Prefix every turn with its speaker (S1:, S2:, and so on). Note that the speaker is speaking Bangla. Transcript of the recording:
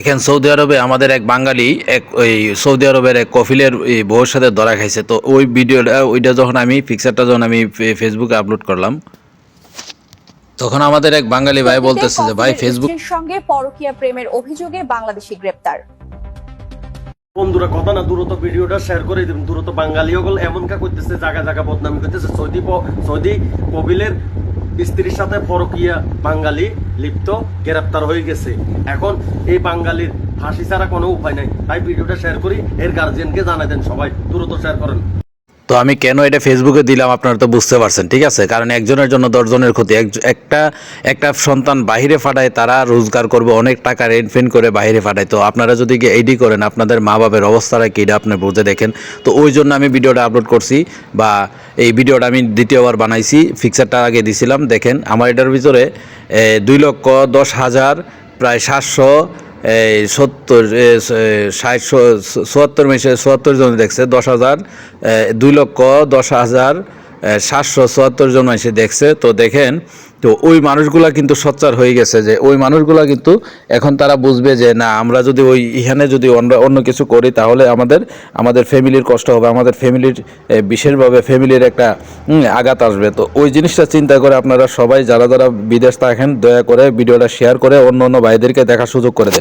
S1: এখানে সৌদি আরবে আমাদের এক বাঙালি ওই সৌদি আরবের এক কফিলের বউর সাথে ধরা খাইছে। তো ওই ভিডিওটা ওইটা যখন আমি পিকচারটা যখন আমি ফেসবুকে আপলোড করলাম, তখন আমাদের এক বাঙালি ভাই
S2: সৌদিতে
S1: বলতেছে যে ভাই
S2: কফিলের
S1: ফেসবুক
S2: স্ত্রীর সঙ্গে পরকীয়া প্রেমের অভিযোগে বাংলাদেশি গ্রেপ্তার।
S3: বন্ধুরা কথা না দ্রুত ভিডিওটা শেয়ার করে দিন। দ্রুত বাঙালি ওগুলো এমন কা করতেছে, জায়গা জায়গা বদনামি করতেছে। সৌদি কবিলের স্ত্রীর সাথে পরকীয়া বাঙালি লিপ্ত, গ্রেপ্তার হয়ে গেছে। এখন এই বাঙালির ফাঁসি ছাড়া কোনো উপায় নাই। তাই ভিডিওটা শেয়ার করি, এর গার্জিয়ানকে জানাই দেন, সবাই দ্রুত শেয়ার করেন।
S1: তো আমি কেন এটা ফেসবুকে দিলাম আপনারা তো বুঝতে পারছেন, ঠিক আছে? কারণ একজনের জন্য 10 জনের ক্ষতি। একটা সন্তান বাহিরে ফাটায়, তারা রোজগার করবে, অনেক টাকা রেন্ট ফেন্ট করে বাহিরে ফাটায়। তো আপনারা যদি এইডি করেন, আপনাদের মা বাবার অবস্থাটা কি এটা আপনি বুঝে দেখেন। তো ওই জন্য আমি ভিডিওটা আপলোড করছি, বা এই ভিডিওটা আমি দ্বিতীয়বার বানাইছি। ফিক্সারটা আগে দিছিলাম, দেখেন আমার এটার ভিতরে 2,10,000 প্রায় 700 এই 70 60 74 জন দেখছে, 10,000 2,10,774 জন এসে দেখছে। তো দেখেন, তো ওই মানুষগুলা কিন্তু সোচ্চার হয়ে গেছে, যে ওই মানুষগুলা কিন্তু এখন তারা বুঝবে যে না, আমরা যদি এখানে যদি অন্য কিছু করি তাহলে আমাদের ফ্যামিলির কষ্ট হবে, আমাদের ফ্যামিলির বিশেষভাবে ফ্যামিলির একটা আঘাত আসবে। তো ওই জিনিসটা চিন্তা করে আপনারা সবাই যারা যারা বিদেশ থাকেন, দয়া করে ভিডিওটা শেয়ার করে অন্য ভাইদেরকে দেখার সুযোগ করে দেন।